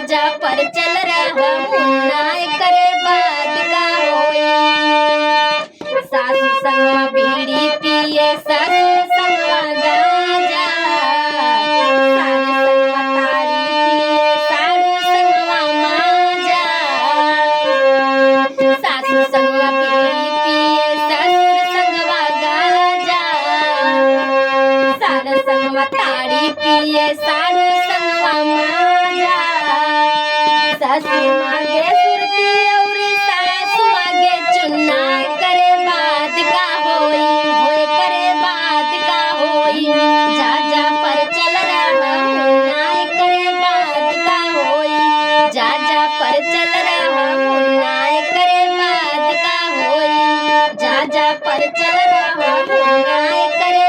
जा पर चल रहा मुन्ना करे बात का होई। सासू संगवा बीड़ी पिए ससुर संगवा गांजा, सारे संगवा ताड़ी पिए साड़ू संगवा मांजा। सासू संगवा बीड़ी पिए ससुर संगवा गांजा, सारे संगवा ताड़ी पिए साड़ू संगवा मांजा। ससुर मांगे सुरती और सासू मांगे चुन्ना करे बात का होई, होए करे बात का होई। जा जा पर चल रहा मुन्ना करे बात का होई, जा जा पर चल रहा मुन्ना करे बात का होई, जा जा पर चल रहा मुन्ना करे